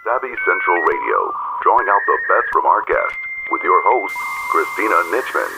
Savvy Central Radio, drawing out the best from our guests with your host, Christina Nitchman.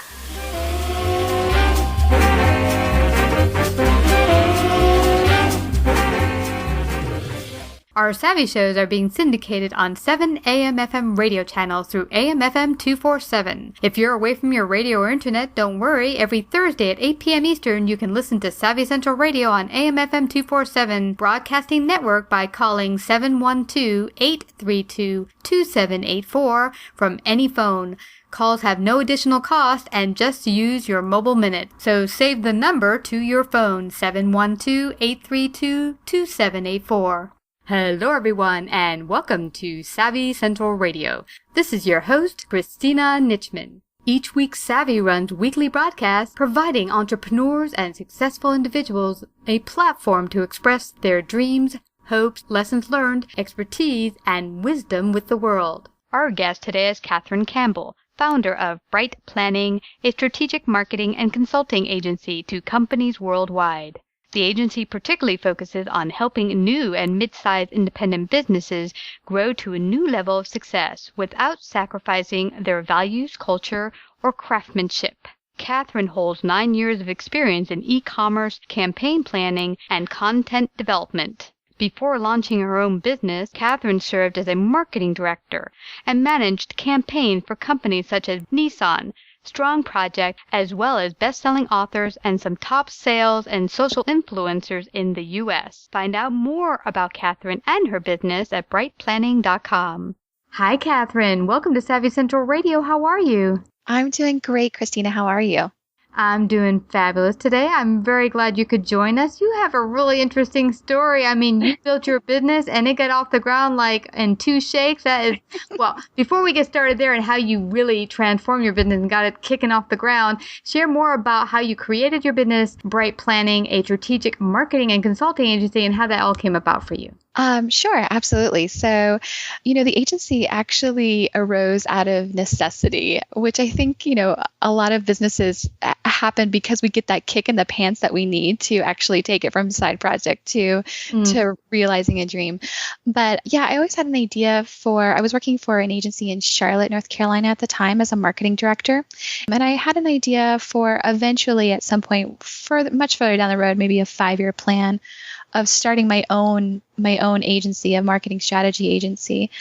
Our Savvy shows are being syndicated on 7 AM FM radio channels through AM FM 247. If you're away from your radio or internet, don't worry. Every Thursday at 8 p.m. Eastern, you can listen to Savvy Central Radio on AM FM 247 Broadcasting Network by calling 712-832-2784 from any phone. Calls have no additional cost and just use your mobile minute. So save the number to your phone, 712-832-2784. Hello everyone and welcome to Savvy Central Radio. This is your host, Christina Nitchman. Each week Savvy runs weekly broadcasts providing entrepreneurs and successful individuals a platform to express their dreams, hopes, lessons learned, expertise, and wisdom with the world. Our guest today is Campbell, founder of Bright Planning, a strategic marketing and consulting agency to companies worldwide. The agency particularly focuses on helping new and mid-sized independent businesses grow to a new level of success without sacrificing their values, culture, or craftsmanship. Catherine holds 9 years of experience in e-commerce, campaign planning, and content development. Before launching her own business, Catherine served as a marketing director and managed campaigns for companies such as Nissan, Strong Project, as well as best-selling authors and some top sales and social influencers in the U.S. Find out more about Catherine and her business at brightplanning.com. Hi, Catherine. Welcome to Savvy Central Radio. How are you? I'm doing great, Christina. How are you? I'm doing fabulous today. I'm very glad you could join us. You have a really interesting story. I mean, you built your business and it got off the ground like in 2 shakes. That is, well, before we get started there and how you really transformed your business and got it kicking off the ground, share more about how you created your business, Bright Planning, a strategic marketing and consulting agency, and how that all came about for you. Sure, absolutely. So, the agency actually arose out of necessity, which I think, a lot of businesses happen because we get that kick in the pants that we need to actually take it from side project to realizing a dream. But yeah, I always had an idea I was working for an agency in Charlotte, North Carolina at the time as a marketing director. And I had an idea for eventually at some point much further down the road, maybe a 5-year plan of starting my own agency, a marketing strategy agency.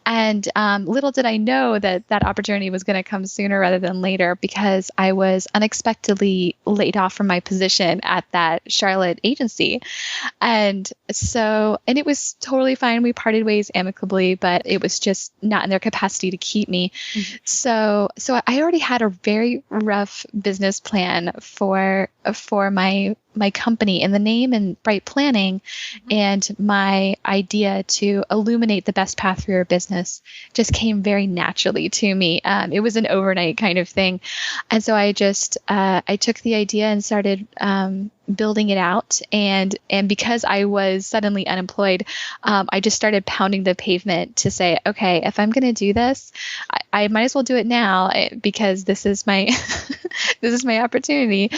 And little did I know that opportunity was going to come sooner rather than later, because I was unexpectedly laid off from my position at that Charlotte agency. And it was totally fine. We parted ways amicably, but it was just not in their capacity to keep me. Mm-hmm. So I already had a very rough business plan for my company, and the name and Bright Planning, and my idea to illuminate the best path for your business just came very naturally to me. It was an overnight kind of thing. And so I just, I took the idea and started building it out. And because I was suddenly unemployed, I just started pounding the pavement to say, okay, if I'm going to do this, I might as well do it now, because this is my this is my opportunity.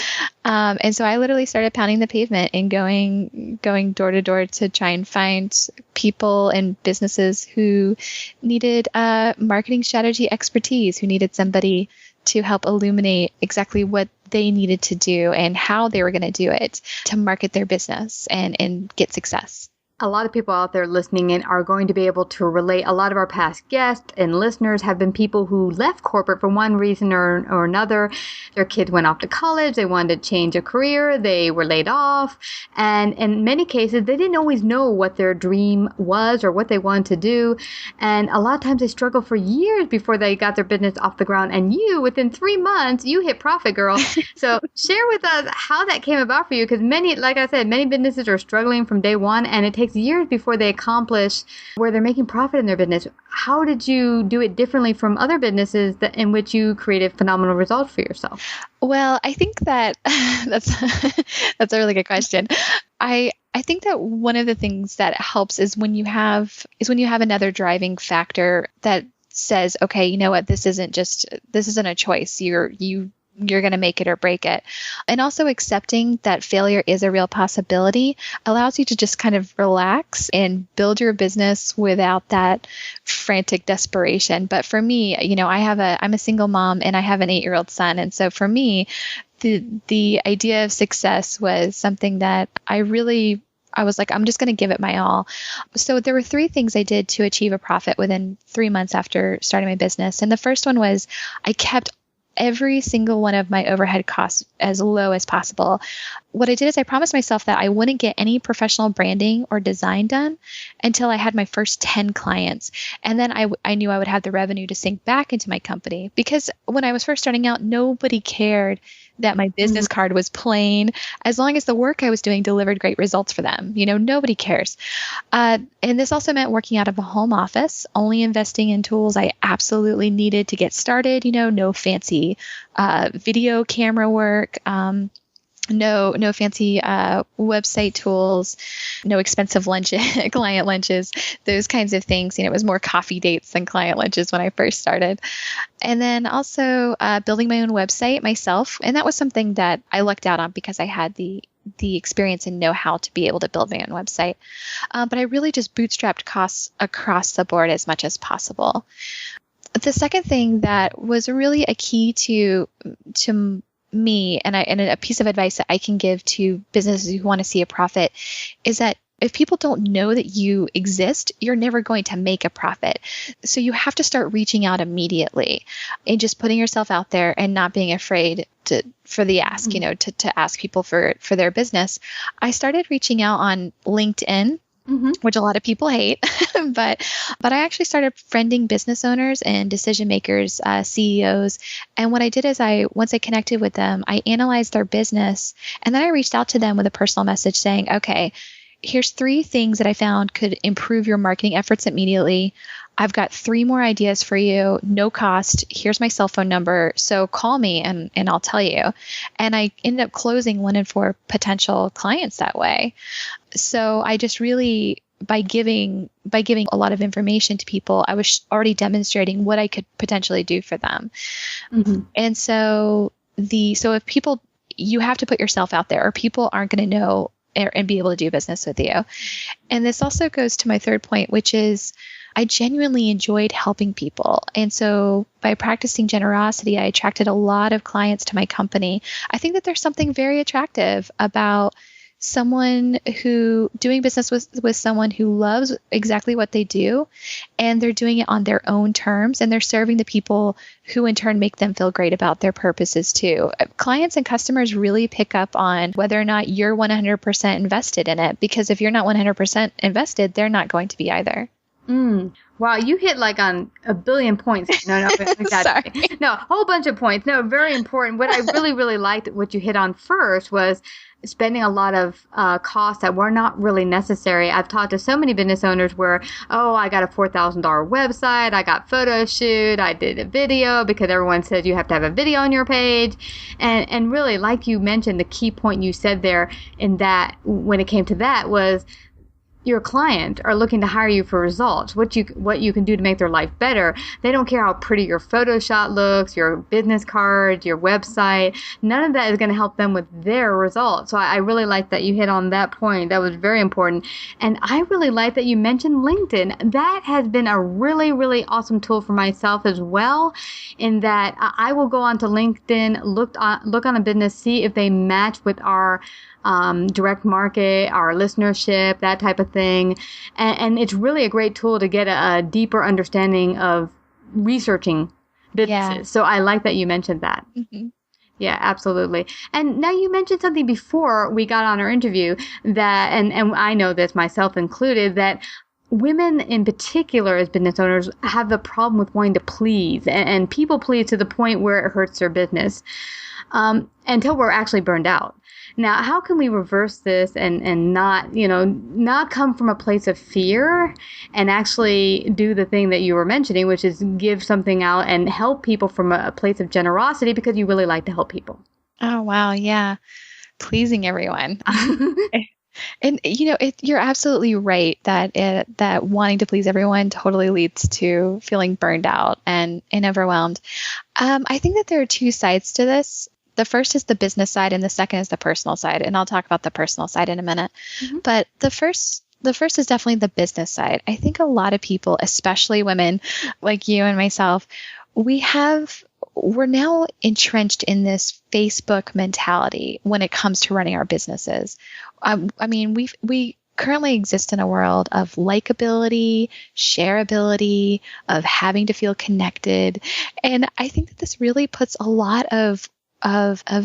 And so I literally started pounding the pavement and going door to door to try and find people and businesses who needed marketing strategy expertise, who needed somebody to help illuminate exactly what they needed to do and how they were going to do it to market their business and get success. A lot of people out there listening in are going to be able to relate. A lot of our past guests and listeners have been people who left corporate for one reason or another. Their kids went off to college. They wanted to change a career. They were laid off. And in many cases, they didn't always know what their dream was or what they wanted to do. And a lot of times they struggled for years before they got their business off the ground. And you, within 3 months, you hit profit, girl. So share with us how that came about for you. Because like I said, many businesses are struggling from day one, and it takes years before they accomplish where they're making profit in their business. How did you do it differently from other businesses in which you created phenomenal results for yourself? Well, I think that that's a really good question. I think that one of the things that helps is when you have another driving factor that says, okay, you know what, this isn't a choice. You you're going to make it or break it. And also accepting that failure is a real possibility allows you to just kind of relax and build your business without that frantic desperation. But for me, I'm a single mom and I have an 8-year-old son. And so for me, the idea of success was something that I was like, I'm just going to give it my all. So there were 3 things I did to achieve a profit within 3 months after starting my business. And the first one was I kept every single one of my overhead costs as low as possible. What I did is I promised myself that I wouldn't get any professional branding or design done until I had my first 10 clients. And then I knew I would have the revenue to sink back into my company, because when I was first starting out, nobody cared that my business card was plain, as long as the work I was doing delivered great results for them. Nobody cares. And this also meant working out of a home office, only investing in tools I absolutely needed to get started. No fancy video camera work, no fancy website tools, no expensive client lunches, those kinds of things. It was more coffee dates than client lunches when I first started. And then also building my own website myself. And that was something that I lucked out on because I had the experience and know-how to be able to build my own website. But I really just bootstrapped costs across the board as much as possible. The second thing that was really a key to me, and a piece of advice that I can give to businesses who want to see a profit, is that if people don't know that you exist, you're never going to make a profit. So you have to start reaching out immediately and just putting yourself out there and not being afraid for the ask, to ask people for their business. I started reaching out on LinkedIn, which a lot of people hate, but I actually started friending business owners and decision makers, CEOs. And what I did is once I connected with them, I analyzed their business, and then I reached out to them with a personal message saying, okay, here's 3 things that I found could improve your marketing efforts immediately. I've got 3 more ideas for you, no cost. Here's my cell phone number. So call me and I'll tell you. And I ended up closing 1 in 4 potential clients that way. So I just really, by giving a lot of information to people, I was already demonstrating what I could potentially do for them. And so if people, you have to put yourself out there, or people aren't going to know and be able to do business with you. And this also goes to my third point, which is I genuinely enjoyed helping people. And so by practicing generosity, I attracted a lot of clients to my company. I think that there's something very attractive about someone who doing business with someone who loves exactly what they do, and they're doing it on their own terms, and they're serving the people who in turn make them feel great about their purposes too. Clients and customers really pick up on whether or not you're 100% invested in it, because if you're not 100% invested, they're not going to be either. Wow, you hit like on a billion points. No, Sorry. No, a whole bunch of points. No, very important. What I really, really liked, what you hit on first, was spending a lot of costs that were not really necessary. I've talked to so many business owners where, I got a $4,000 website, I got photo shoot, I did a video because everyone says you have to have a video on your page. And really, like you mentioned, the key point you said there in that, when it came to that, was your client are looking to hire you for results, what you can do to make their life better. They don't care how pretty your photo shot looks, your business card, your website. None of that is going to help them with their results. So I really like that you hit on that point. That was very important. And I really like that you mentioned LinkedIn. That has been a really, really awesome tool for myself as well, in that I will go onto LinkedIn, look on a business, see if they match with our direct market, our listenership, that type of thing. And it's really a great tool to get a deeper understanding of researching businesses. Yeah. So I like that you mentioned that. Yeah, absolutely. And now you mentioned something before we got on our interview that, and I know this myself included, that women in particular as business owners have the problem with wanting to please and people please to the point where it hurts their business until we're actually burned out. Now, how can we reverse this and not come from a place of fear and actually do the thing that you were mentioning, which is give something out and help people from a place of generosity because you really like to help people? Oh, wow. Yeah. Pleasing everyone. And you're absolutely right that that wanting to please everyone totally leads to feeling burned out and overwhelmed. I think that there are two sides to this. The first is the business side, and the second is the personal side. And I'll talk about the personal side in a minute. Mm-hmm. But the first is definitely the business side. I think a lot of people, especially women like you and myself, we're now entrenched in this Facebook mentality when it comes to running our businesses. I mean, we currently exist in a world of likability, shareability, of having to feel connected. And I think that this really puts a lot of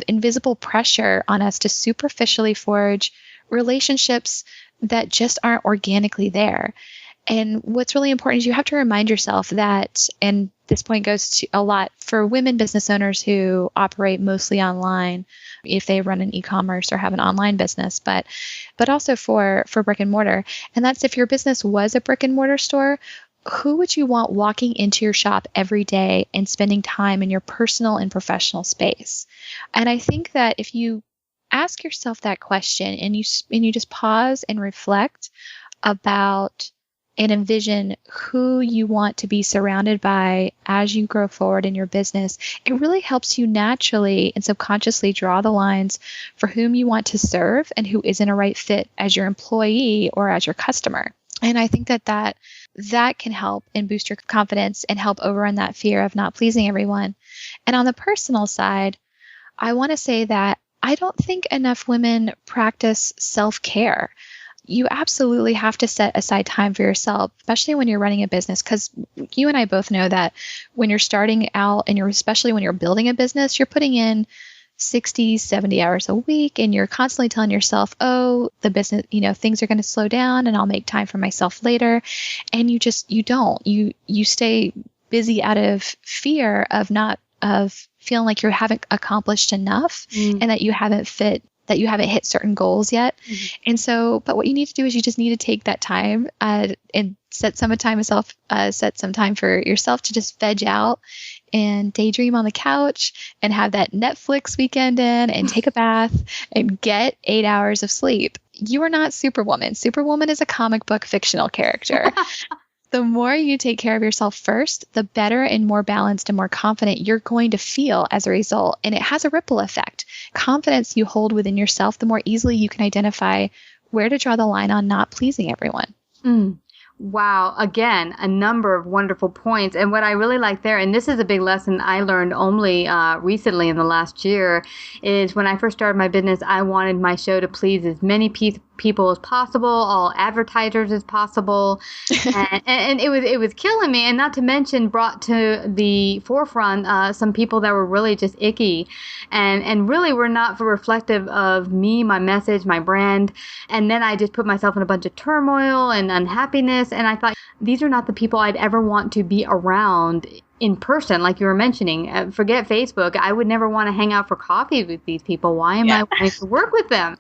invisible pressure on us to superficially forge relationships that just aren't organically there. And what's really important is you have to remind yourself that, and this point goes to a lot for women business owners who operate mostly online, if they run an e-commerce or have an online business, but also for brick and mortar. And that's if your business was a brick and mortar store, who would you want walking into your shop every day and spending time in your personal and professional space? And I think that if you ask yourself that question and you just pause and reflect about and envision who you want to be surrounded by as you grow forward in your business, it really helps you naturally and subconsciously draw the lines for whom you want to serve and who isn't a right fit as your employee or as your customer. And I think that can help and boost your confidence and help overrun that fear of not pleasing everyone. And on the personal side, I want to say that I don't think enough women practice self-care. You absolutely have to set aside time for yourself, especially when you're running a business, because you and I both know that when you're starting out and especially when you're building a business, you're putting in 60, 70 hours a week, and you're constantly telling yourself, oh, the business, things are going to slow down and I'll make time for myself later. And you don't. You stay busy out of fear of feeling like you haven't accomplished enough and that you haven't hit certain goals yet. Mm-hmm. And so, but what you need to do is you just need to take that time and set some time for yourself to just veg out and daydream on the couch and have that Netflix weekend in and take a bath and get 8 hours of sleep. You are not Superwoman. Superwoman is a comic book fictional character. The more you take care of yourself first, the better and more balanced and more confident you're going to feel as a result. And it has a ripple effect. Confidence you hold within yourself, the more easily you can identify where to draw the line on not pleasing everyone. Wow. Again, a number of wonderful points. And what I really like there, and this is a big lesson I learned only recently in the last year, is when I first started my business, I wanted my show to please as many people as possible, all advertisers as possible. and it was killing me. And not to mention brought to the forefront some people that were really just icky and really were not reflective of me, my message, my brand. And then I just put myself in a bunch of turmoil and unhappiness. And I thought, these are not the people I'd ever want to be around in person, like you were mentioning. Forget Facebook. I would never want to hang out for coffee with these people. Why am I wanting to work with them?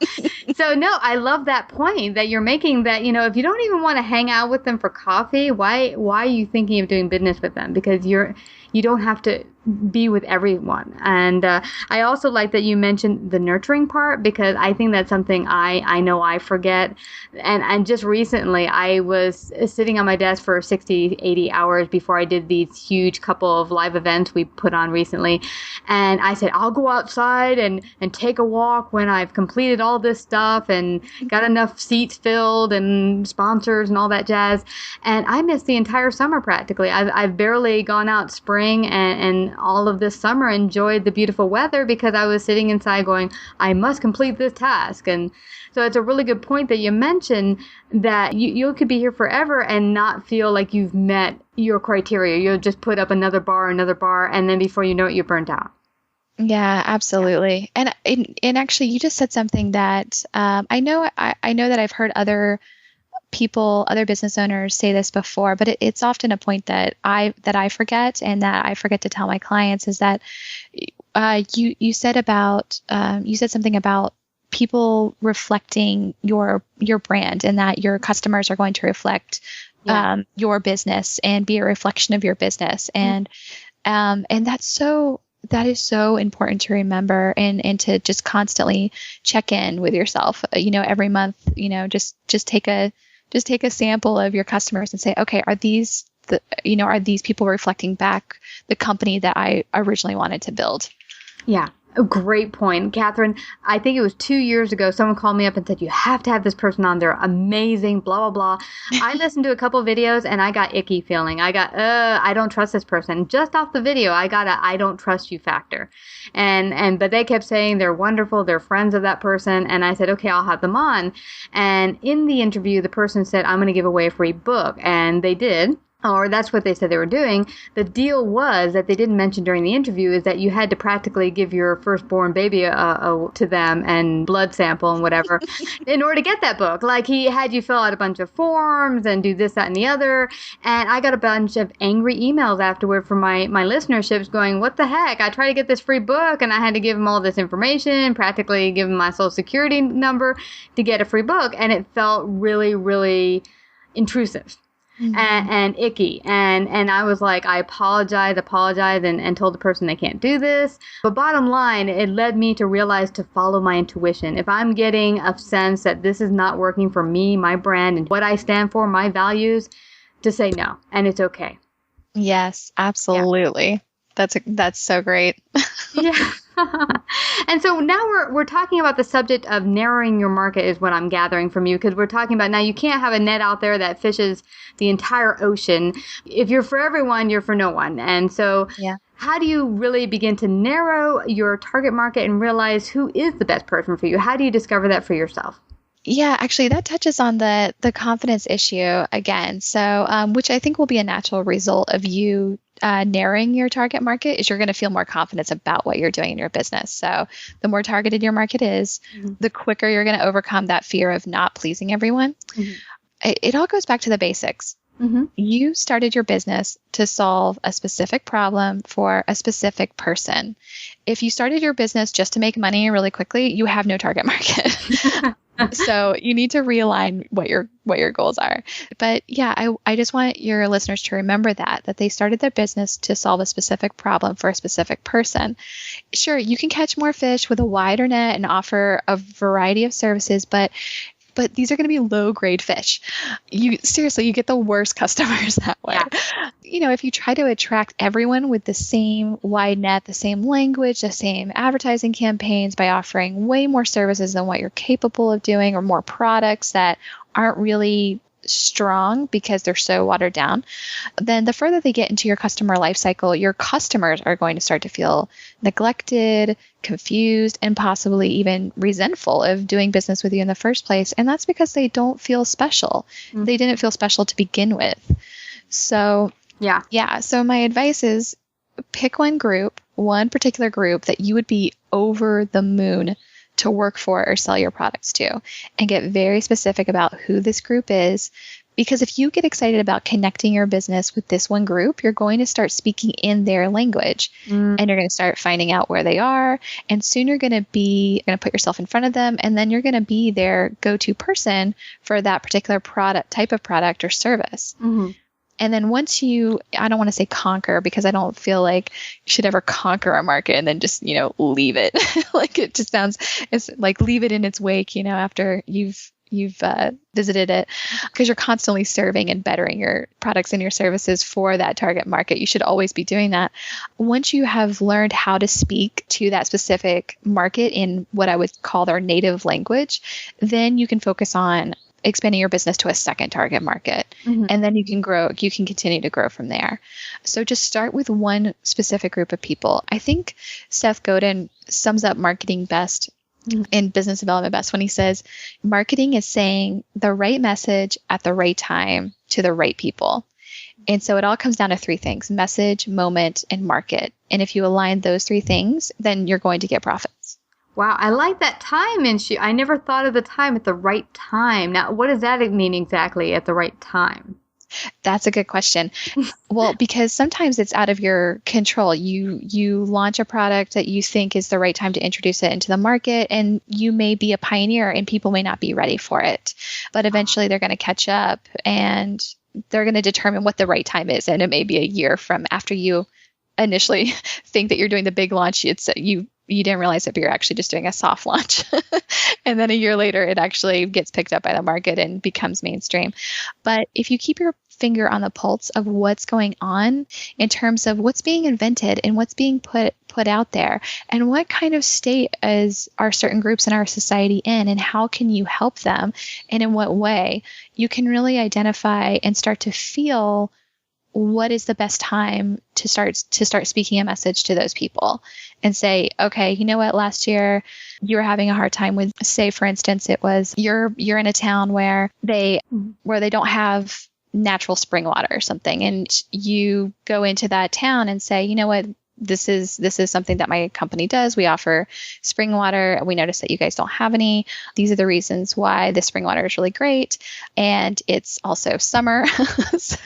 So no, I love that point that you're making, that, if you don't even want to hang out with them for coffee, why are you thinking of doing business with them? Because you don't have to be with everyone. And I also like that you mentioned the nurturing part, because I think that's something I know I forget. And just recently, I was sitting on my desk for 60, 80 hours before I did these huge couple of live events we put on recently. And I said, I'll go outside and take a walk when I've completed all this stuff and got enough seats filled and sponsors and all that jazz. And I missed the entire summer practically. I've barely gone out spring and all of this summer enjoyed the beautiful weather because I was sitting inside going, I must complete this task. And so it's a really good point that you mentioned, that you could be here forever and not feel like you've met your criteria. You'll just put up another bar, and then before you know it, you're burnt out. Yeah, absolutely. And actually, you just said something that I know that I've heard other business owners say this before, but it's often a point that I forget, and that I forget to tell my clients, is that you said something about people reflecting your brand, and that your customers are going to reflect your business and be a reflection of your business. And that's so that is so important to remember and to just constantly check in with yourself, every month, just take a sample of your customers and say, okay, are these people reflecting back the company that I originally wanted to build? Yeah. A great point. Catherine, I think it was 2 years ago, someone called me up and said, you have to have this person on. They're amazing, blah, blah, blah. I listened to a couple of videos and I got icky feeling. I got, I don't trust this person. Just off the video, I got a I don't trust you factor. But they kept saying they're wonderful. They're friends of that person. And I said, okay, I'll have them on. And in the interview, the person said, I'm going to give away a free book. And they did. Or that's what they said they were doing. The deal was that they didn't mention during the interview is that you had to practically give your firstborn baby to them and blood sample and whatever in order to get that book. Like he had you fill out a bunch of forms and do this, that, and the other. And I got a bunch of angry emails afterward from my listenerships going, what the heck? I tried to get this free book and I had to give them all this information, practically give them my social security number to get a free book. And it felt really, really intrusive. Mm-hmm. And icky. And I was like, I apologize, and told the person they can't do this. But bottom line, it led me to realize to follow my intuition. If I'm getting a sense that this is not working for me, my brand, and what I stand for, my values, to say no. And it's okay. Yes, absolutely. Yeah. That's so great. Yeah. And so now we're talking about the subject of narrowing your market is what I'm gathering from you, because we're talking about now you can't have a net out there that fishes the entire ocean. If you're for everyone, you're for no one. And so how do you really begin to narrow your target market and realize who is the best person for you? How do you discover that for yourself? Yeah, actually, that touches on the confidence issue again. So, which I think will be a natural result of you narrowing your target market is you're going to feel more confidence about what you're doing in your business. So the more targeted your market is, the quicker you're going to overcome that fear of not pleasing everyone. Mm-hmm. It all goes back to the basics. Mm-hmm. You started your business to solve a specific problem for a specific person. If you started your business just to make money really quickly, you have no target market. So you need to realign what your goals are. But yeah, I just want your listeners to remember that they started their business to solve a specific problem for a specific person. Sure, you can catch more fish with a wider net and offer a variety of services, but these are going to be low-grade fish. You get the worst customers that way. Yeah. If you try to attract everyone with the same wide net, the same language, the same advertising campaigns by offering way more services than what you're capable of doing or more products that aren't really strong because they're so watered down, then the further they get into your customer life cycle, your customers are going to start to feel neglected, confused, and possibly even resentful of doing business with you in the first place. And that's because they don't feel special. Mm-hmm. They didn't feel special to begin with. So so my advice is pick one particular group that you would be over the moon to work for or sell your products to, and get very specific about who this group is. Because if you get excited about connecting your business with this one group, you're going to start speaking in their language and you're going to start finding out where they are. And soon you're going to put yourself in front of them, and then you're going to be their go-to person for that particular type of product or service. Mm-hmm. And then once I don't want to say conquer, because I don't feel like you should ever conquer a market and then just, leave it. Like it just it's like leave it in its wake, after you've visited it, because you're constantly serving and bettering your products and your services for that target market. You should always be doing that. Once you have learned how to speak to that specific market in what I would call their native language, then you can focus on expanding your business to a second target market. Mm-hmm. And then you can continue to grow from there. So just start with one specific group of people. I think Seth Godin sums up marketing best in business development best when he says, marketing is saying the right message at the right time to the right people. And so it all comes down to three things: message, moment, and market. And if you align those three things, then you're going to get profits. Wow, I like that time issue. I never thought of the time at the right time. Now, what does that mean exactly, at the right time? That's a good question. Well, because sometimes it's out of your control. You launch a product that you think is the right time to introduce it into the market, and you may be a pioneer and people may not be ready for it. But eventually they're going to catch up and they're going to determine what the right time is. And it may be a year from after you initially think that you're doing the big launch. You didn't realize it, but you're actually just doing a soft launch. And then a year later, it actually gets picked up by the market and becomes mainstream. But if you keep your finger on the pulse of what's going on in terms of what's being invented and what's being put out there, and what kind of state are certain groups in our society in, and how can you help them, and in what way, you can really identify and start to feel what is the best time to start speaking a message to those people and say, okay, you know what, last year you were having a hard time with, say, for instance, it was you're in a town where they don't have natural spring water or something. And you go into that town and say, you know what, this is something that my company does. We offer spring water. We notice that you guys don't have any. These are the reasons why the spring water is really great. And it's also summer. So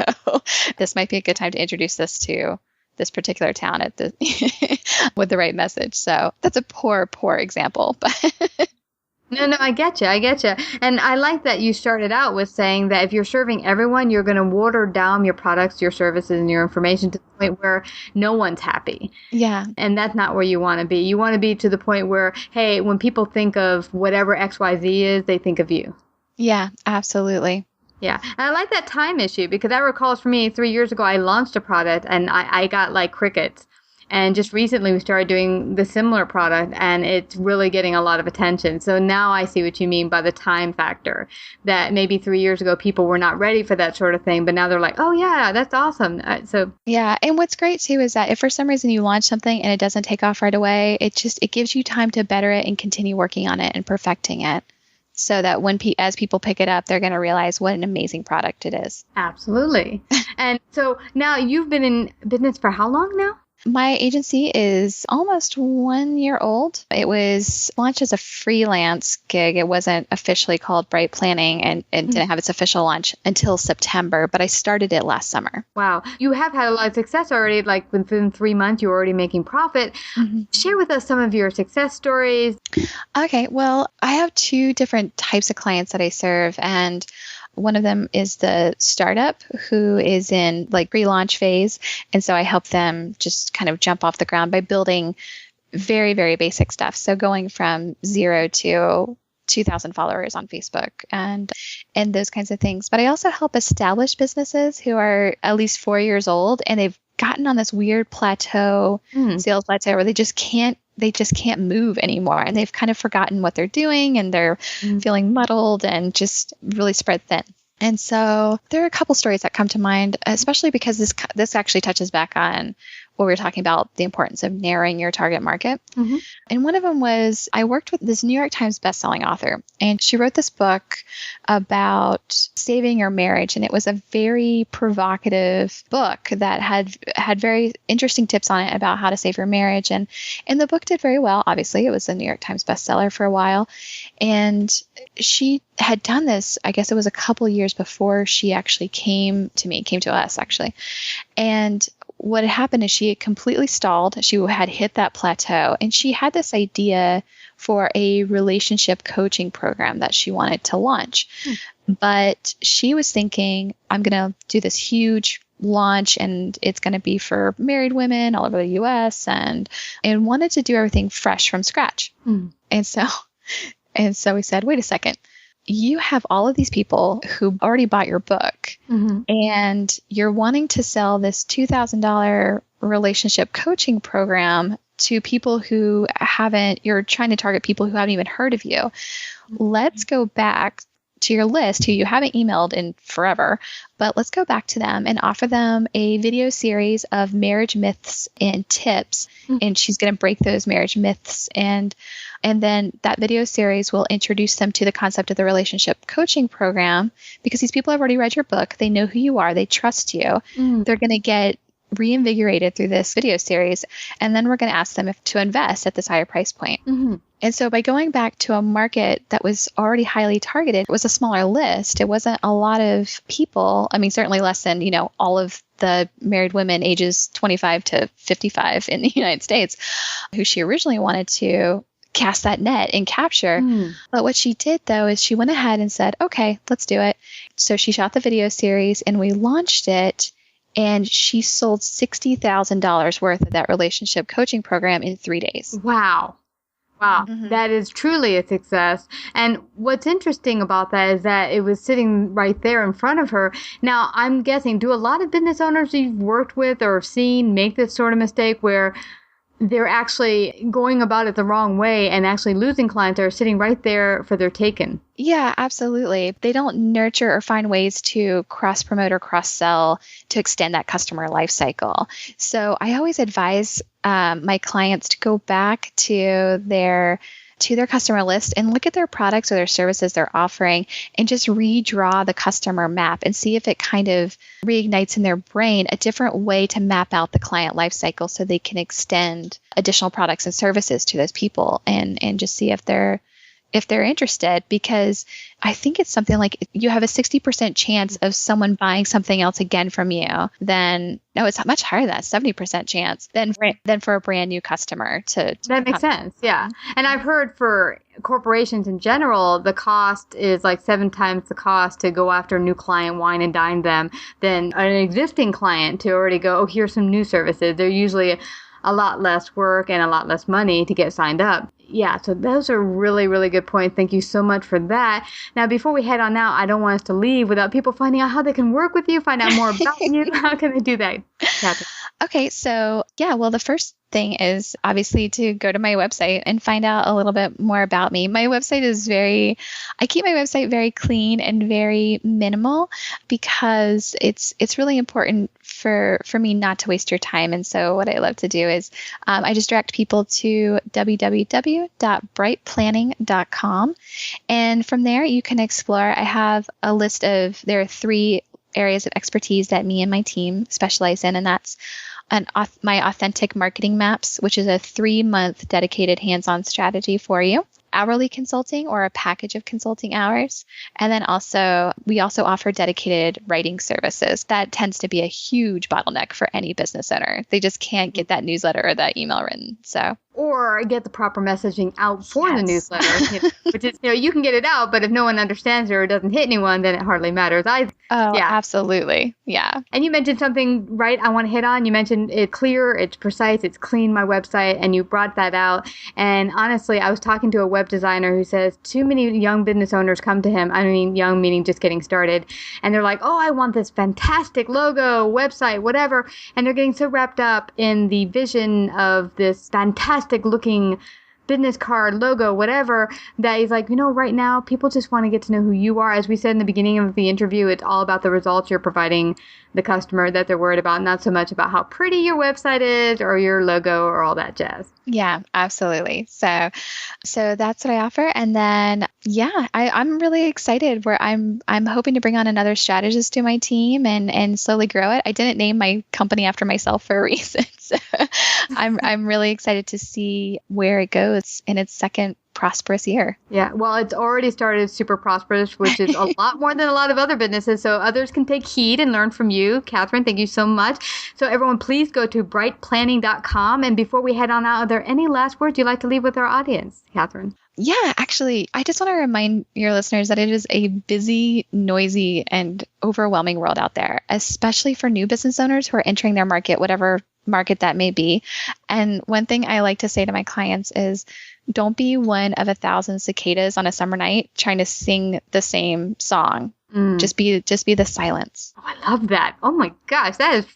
this might be a good time to introduce this to this particular town with the right message. So that's a poor example, but No, I get you. And I like that you started out with saying that if you're serving everyone, you're going to water down your products, your services, and your information to the point where no one's happy. Yeah. And that's not where you want to be. You want to be to the point where, hey, when people think of whatever XYZ is, they think of you. Yeah, absolutely. Yeah. And I like that time issue because that recalls for me 3 years ago, I launched a product and I got like crickets. And just recently we started doing the similar product and it's really getting a lot of attention. So now I see what you mean by the time factor, that maybe 3 years ago people were not ready for that sort of thing, but now they're like, oh yeah, that's awesome. Yeah. And what's great too is that if for some reason you launch something and it doesn't take off right away, it gives you time to better it and continue working on it and perfecting it. So that as people pick it up, they're going to realize what an amazing product it is. Absolutely. And so now you've been in business for how long now? My agency is almost 1 year old. It was launched as a freelance gig. It wasn't officially called Bright Planning and it didn't have its official launch until September, but I started it last summer. Wow. You have had a lot of success already. Like within 3 months, you're already making profit. Mm-hmm. Share with us some of your success stories. Okay. Well, I have 2 different types of clients that I serve, and one of them is the startup who is in like pre-launch phase. And so I help them just kind of jump off the ground by building very, very basic stuff. So going from 0 to 2,000 followers on Facebook and those kinds of things. But I also help established businesses who are at least 4 years old and they've gotten on this weird sales plateau where they just can't move anymore. And they've kind of forgotten what they're doing and they're feeling muddled and just really spread thin. And so there are a couple stories that come to mind, especially because this actually touches back on what we were talking about, the importance of narrowing your target market. Mm-hmm. And one of them was I worked with this New York Times bestselling author, and she wrote this book about saving your marriage. And it was a very provocative book that had very interesting tips on it about how to save your marriage. And the book did very well. Obviously, it was a New York Times bestseller for a while. And she had done this, I guess it was a couple years before she actually came to us actually. And what had happened is she had completely stalled. She had hit that plateau, and she had this idea for a relationship coaching program that she wanted to launch. But she was thinking, I'm going to do this huge launch and it's going to be for married women all over the US and wanted to do everything fresh from scratch. And so we said, wait a second. You have all of these people who already bought your book and you're wanting to sell this $2,000 relationship coaching program to people who you're trying to target people who haven't even heard of you. Let's go back to your list who you haven't emailed in forever, but let's go back to them and offer them a video series of marriage myths and tips. And she's going to break those marriage myths and then that video series will introduce them to the concept of the relationship coaching program because these people have already read your book. They know who you are. They trust you. They're going to get reinvigorated through this video series. And then we're going to ask them to invest at this higher price point. And so by going back to a market that was already highly targeted, it was a smaller list. It wasn't a lot of people. I mean, certainly less than, all of the married women ages 25 to 55 in the United States who she originally wanted to cast that net and capture. But what she did though is she went ahead and said, okay, let's do it. So she shot the video series and we launched it and she sold $60,000 worth of that relationship coaching program in 3 days. Wow. Wow, that is truly a success. And what's interesting about that is that it was sitting right there in front of her. Now, I'm guessing, do a lot of business owners you've worked with or seen make this sort of mistake where they're actually going about it the wrong way and actually losing clients that are sitting right there for their taken? Yeah, absolutely. They don't nurture or find ways to cross-promote or cross-sell to extend that customer life cycle. So I always advise my clients to go back to their customer list and look at their products or their services they're offering and just redraw the customer map and see if it kind of reignites in their brain a different way to map out the client life cycle so they can extend additional products and services to those people and just see if they're interested, because I think it's something like you have a 60% chance of someone buying something else again from you, it's much higher than that, 70% chance than for a brand new customer to That makes sense, yeah. And I've heard for corporations in general, the cost is like 7 times the cost to go after a new client, wine and dine them, than an existing client to already go, oh, here's some new services. They're usually a lot less work and a lot less money to get signed up. Yeah, so those are really, really good points. Thank you so much for that. Now, before we head on out, I don't want us to leave without people finding out how they can work with you, find out more about you. How can they do that, Catherine? Okay, so the first thing is obviously to go to my website and find out a little bit more about me. My website is I keep my website very clean and very minimal because it's really important for me not to waste your time. And so what I love to do is I just direct people to www.brightplanning.com. And from there you can explore. I have a list there are 3 areas of expertise that me and my team specialize in, and that's my authentic marketing maps, which is a 3-month dedicated hands-on strategy for you, hourly consulting or a package of consulting hours. And then we also offer dedicated writing services. That tends to be a huge bottleneck for any business owner. They just can't get that newsletter or that email written. Or get the proper messaging out for the newsletter, which is, you can get it out, but if no one understands it or it doesn't hit anyone, then it hardly matters. Absolutely. Yeah. And you mentioned something, right, I want to hit on. You mentioned it's clear, it's precise, it's clean, my website, and you brought that out. And honestly, I was talking to a web designer who says too many young business owners come to him. I mean, young meaning just getting started. And they're like, oh, I want this fantastic logo, website, whatever. And they're getting so wrapped up in the vision of this fantastic looking business card, logo, whatever, that he's like, right now people just want to get to know who you are. As we said in the beginning of the interview, it's all about the results you're providing the customer that they're worried about, not so much about how pretty your website is or your logo or all that jazz. Yeah, absolutely. So that's what I offer. And then, I'm really excited where I'm hoping to bring on another strategist to my team and slowly grow it. I didn't name my company after myself for a reason. So I'm really excited to see where it goes in its second prosperous year. Yeah, well, it's already started super prosperous, which is a lot more than a lot of other businesses. So others can take heed and learn from you. Catherine, thank you so much. So everyone, please go to brightplanning.com. And before we head on out, are there any last words you'd like to leave with our audience, Catherine? Yeah, actually, I just want to remind your listeners that it is a busy, noisy, and overwhelming world out there, especially for new business owners who are entering their market, whatever market that may be. And one thing I like to say to my clients is, don't be one of 1,000 cicadas on a summer night trying to sing the same song. Just be the silence. Oh, I love that. Oh my gosh, that's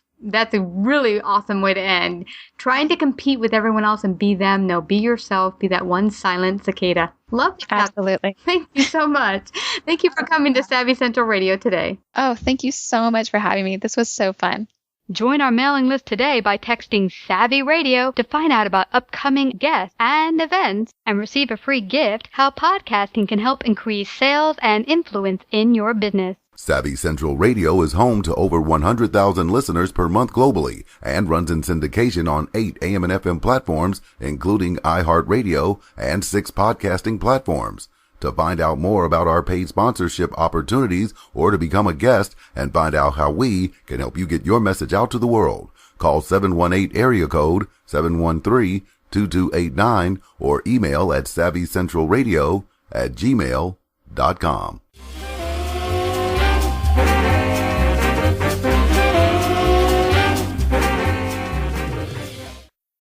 a really awesome way to end. Trying to compete with everyone else and be them. No, be yourself. Be that one silent cicada. Love that. Absolutely. Thank you so much. Thank you for coming to Savvy Central Radio today. Oh, thank you so much for having me. This was so fun. Join our mailing list today by texting Savvy Radio to find out about upcoming guests and events and receive a free gift, how podcasting can help increase sales and influence in your business. Savvy Central Radio is home to over 100,000 listeners per month globally and runs in syndication on 8 AM and FM platforms, including iHeartRadio and 6 podcasting platforms. To find out more about our paid sponsorship opportunities or to become a guest and find out how we can help you get your message out to the world, call 718 area code 713-2289 or email at savvycentralradio@gmail.com.